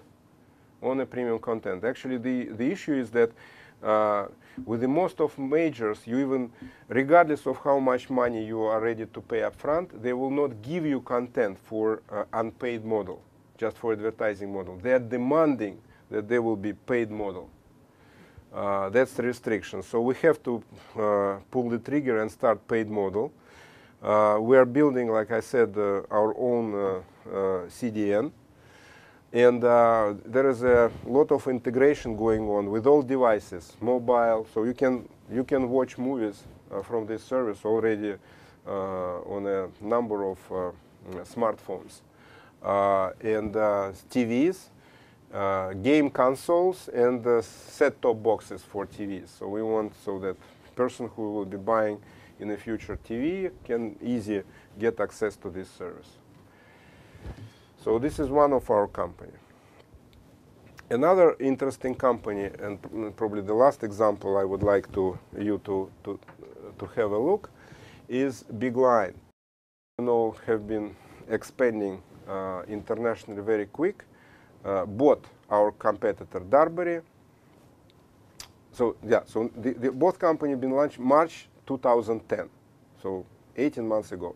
On a premium content. Actually, the issue is that with the most of majors, you even, regardless of how much money you are ready to pay upfront, they will not give you content for unpaid model, just for advertising model. They are demanding that there will be paid model. That's the restriction. So we have to pull the trigger and start paid model. We are building, like I said, our own CDN. And there is a lot of integration going on with all devices, mobile. So you can watch movies from this service already on a number of smartphones and TVs, game consoles, and set-top boxes for TVs. So we want so that person who will be buying in the future TV can easily get access to this service. So this is one of our company. Another interesting company, and probably the last example I would like you to have a look, is Bigline. You know, have been expanding internationally very quick. Bought our competitor Darbury. So yeah, so the both company been launched March 2010, so 18 months ago.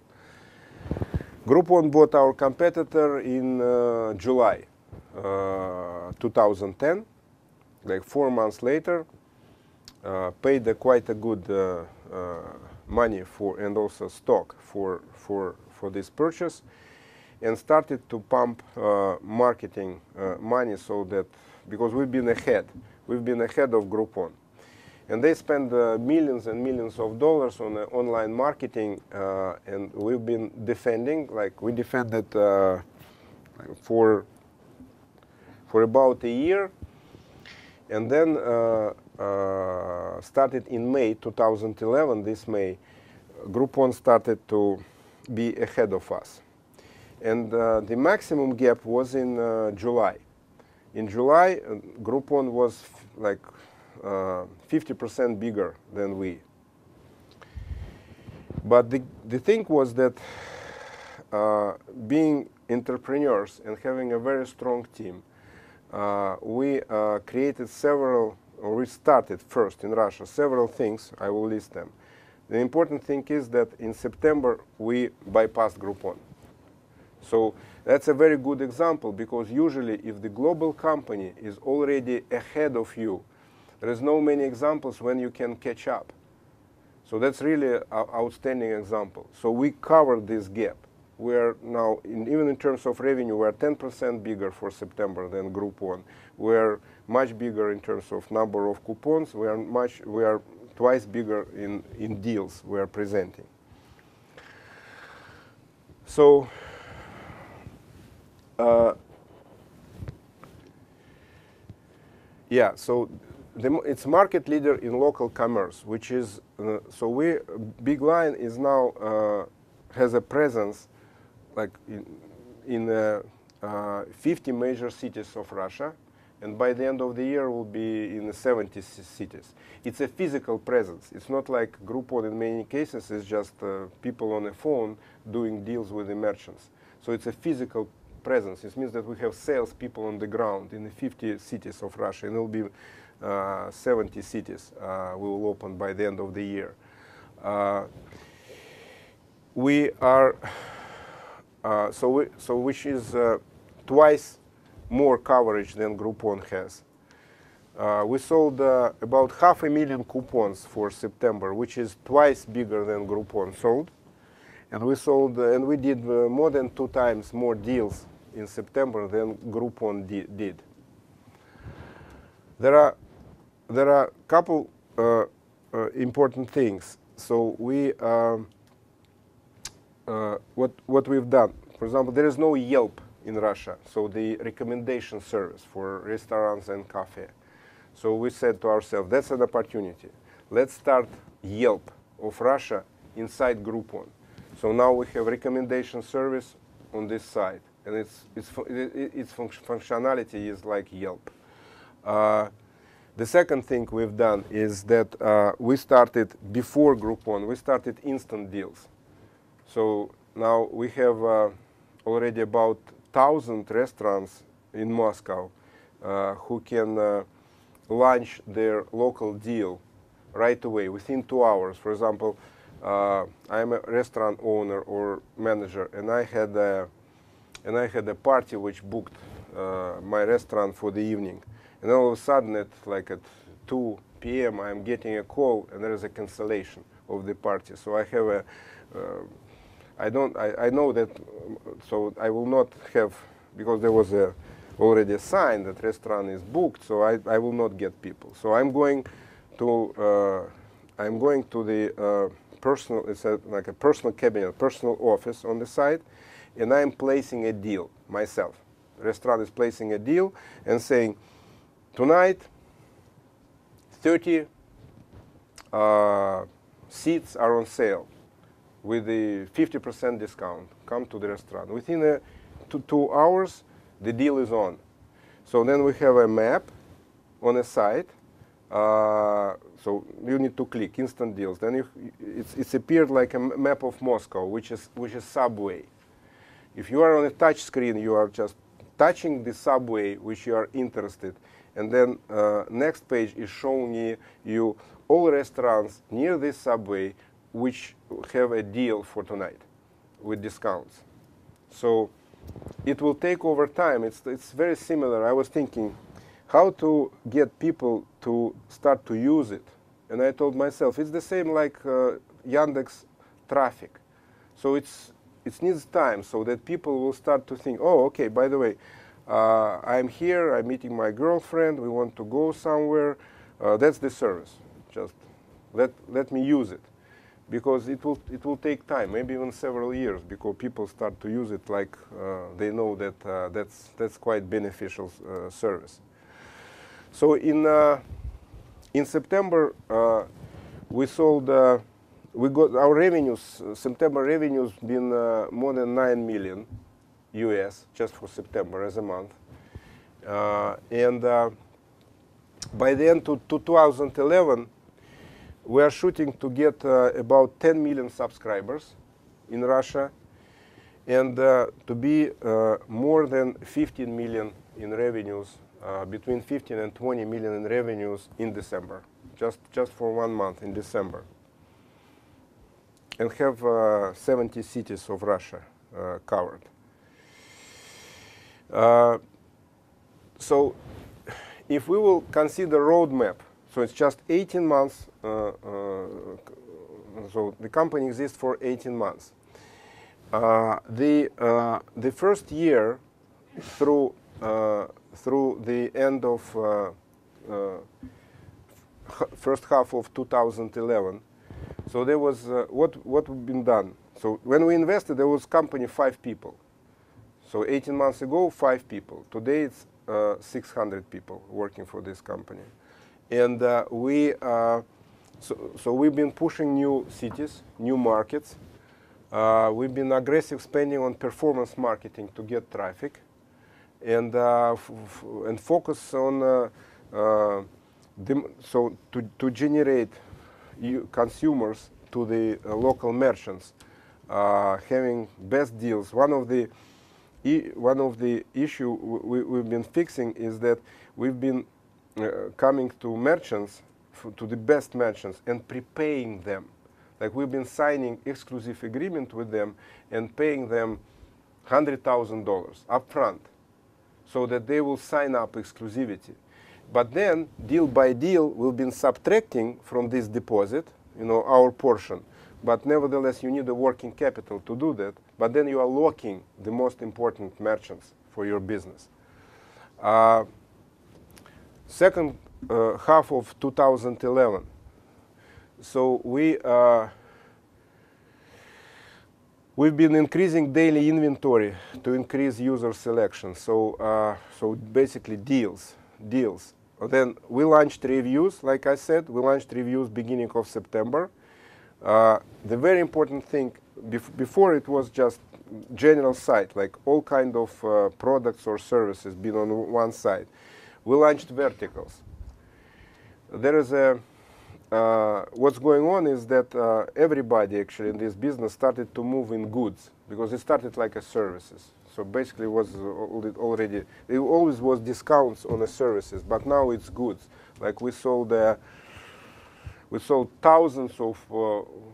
Groupon bought our competitor in July 2010, like 4 months later, paid quite a good money for and also stock for this purchase, and started to pump marketing money so that, because we've been ahead of Groupon. And they spend millions and millions of dollars on online marketing, and we've been defending, like we defended for about a year, and then started in May 2011, this May, Groupon started to be ahead of us. And the maximum gap was in July. In July, Groupon was like 50% bigger than we. But the thing was that being entrepreneurs and having a very strong team, we created several, or we started first in Russia, several things. I will list them. The important thing is that in September, we bypassed Groupon. So that's a very good example, because usually if the global company is already ahead of you, there is no many examples when you can catch up. So that's really an outstanding example. So we covered this gap. We are now, even in terms of revenue, we are 10% bigger for September than Groupon. We are much bigger in terms of number of coupons. We are twice bigger in deals we are presenting. So yeah, so it's market leader in local commerce, which is, so Bigline is now, has a presence like in 50 major cities of Russia, and by the end of the year will be in 70 cities. It's a physical presence. It's not like Groupon in many cases, it's just people on a phone doing deals with the merchants. So it's a physical presence. It means that we have sales people on the ground in the 50 cities of Russia, and it will be 70 cities we will open by the end of the year. We are which is twice more coverage than Groupon has. We sold about 500,000 coupons for September, which is twice bigger than Groupon sold, and we did more than 2 times more deals in September than Groupon did. There are a couple important things. So what we've done, for example, there is no Yelp in Russia, so the recommendation service for restaurants and cafe. So we said to ourselves, that's an opportunity. Let's start Yelp of Russia inside Groupon. So now we have recommendation service on this side, and its functionality is like Yelp. The second thing we've done is that we started, before Groupon, we started instant deals. So now we have already about 1,000 restaurants in Moscow who can launch their local deal right away, within 2 hours. For example, I'm a restaurant owner or manager, and I had a party which booked my restaurant for the evening. And all of a sudden, at 2 p.m., I'm getting a call, and there is a cancellation of the party. So I have a, I know that, so I will not have, because there was already a sign that restaurant is booked, so I will not get people. So I'm going to the personal, it's like a personal cabinet, personal office on the site, and I'm placing a deal myself. The restaurant is placing a deal and saying, tonight, 30 seats are on sale with the 50% discount. Come to the restaurant. Within 2 hours, the deal is on. So then we have a map on a site. So you need to click instant deals. Then it's appeared like a map of Moscow, which is subway. If you are on a touch screen, you are just touching the subway which you are interested. And then next page is showing you all restaurants near this subway which have a deal for tonight with discounts. So it will take over time. It's very similar. I was thinking how to get people to start to use it. And I told myself, it's the same like Yandex traffic. So it needs time so that people will start to think, oh, okay, by the way, I'm here, I'm meeting my girlfriend, we want to go somewhere. That's the service. Just let me use it. Because it will take time, maybe even several years, because people start to use it like they know that that's quite beneficial service. So in September we sold, we got our revenues, September revenues been more than 9 million US just for September as a month. And by the end of 2011, we are shooting to get about 10 million subscribers in Russia and to be more than 15 million in revenues, between 15 and 20 million in revenues in December, just for 1 month in December. And have 70 cities of Russia covered. So if we will consider roadmap, so it's just 18 months, so the company exists for 18 months. The first year through the end of first half of 2011, so there was what had been done. So when we invested, there was company 5 people. So 18 months ago, 5 people. Today it's 600 people working for this company. And so we've been pushing new cities, new markets. We've been aggressive spending on performance marketing to get traffic, and focus on to generate consumers to the local merchants, having best deals. One of the issue we've been fixing is that we've been coming to merchants, to the best merchants, and prepaying them. Like we've been signing exclusive agreement with them and paying them $100,000 upfront, so that they will sign up exclusivity. But then, deal by deal, we've been subtracting from this deposit, our portion. But nevertheless, you need a working capital to do that. But then you are locking the most important merchants for your business. Second half of 2011. So we've been increasing daily inventory to increase user selection. So basically deals. Then we launched reviews. Like I said, we launched reviews beginning of September. The very important thing, before it was just general site, like all kind of products or services being on one side. We launched verticals. there is a what's going on is that everybody actually in this business started to move in goods, because it started like a services. So basically, it was already, it always was discounts on the services, but now it's goods. Like we sold thousands of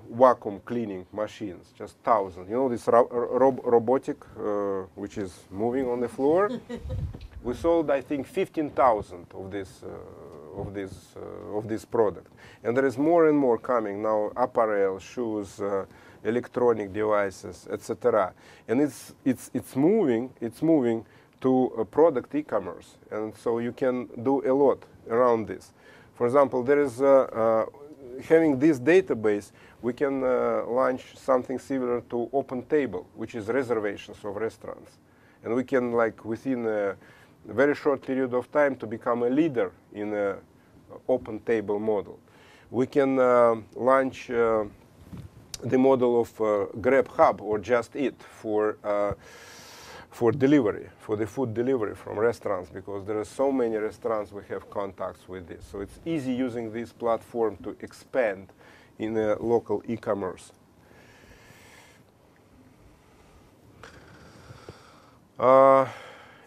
vacuum cleaning machines, just thousands. You know, this robotic, which is moving on the floor. We sold, I think, 15,000 of this product, and there is more and more coming now. Apparel, shoes, electronic devices, etc. And it's moving to product e-commerce, and so you can do a lot around this. For example, there is having this database, we can launch something similar to Open Table, which is reservations of restaurants, and we can, like, within a very short period of time, to become a leader in a Open Table model. We can launch the model of Grab Hub or Just Eat for delivery, for the food delivery from restaurants, because there are so many restaurants we have contacts with this. So it's easy using this platform to expand in a local e-commerce.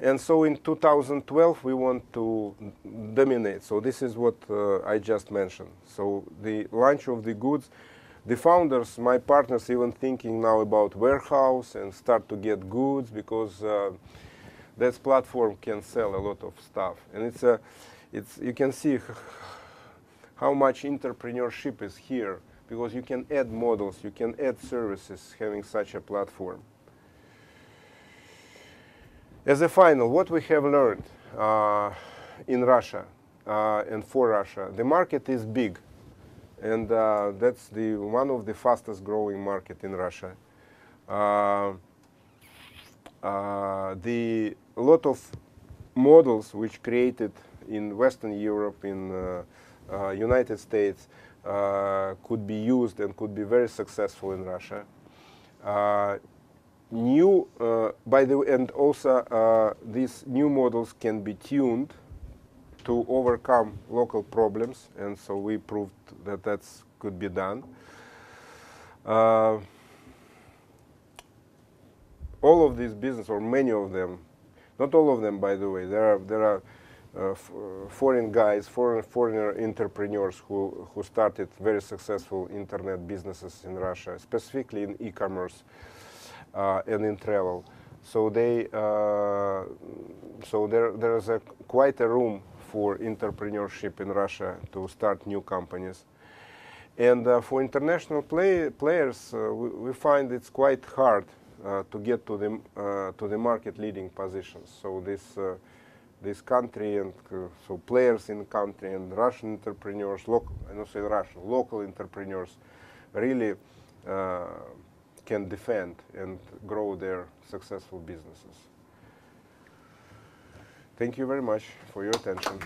And so in 2012, we want to dominate. So this is what I just mentioned. So the launch of the goods, the founders, my partners, even thinking now about warehouse and start to get goods, because this platform can sell a lot of stuff. And you can see how much entrepreneurship is here, because you can add models, you can add services having such a platform. As a final, what we have learned in Russia and for Russia, the market is big, and that's one of the fastest growing market in Russia. A lot of models which created in Western Europe, in United States, could be used and could be very successful in Russia. By the way, and also these new models can be tuned to overcome local problems, and so we proved that that could be done. All of these businesses, or many of them, not all of them, by the way, there are foreign guys, foreigner entrepreneurs who started very successful internet businesses in Russia, specifically in e-commerce and in travel. So there is quite a room for entrepreneurship in Russia to start new companies. And for international players, we find it's quite hard to get to the market leading positions. So this country and so players in the country and Russian entrepreneurs, local entrepreneurs, really can defend and grow their successful businesses. Thank you very much for your attention.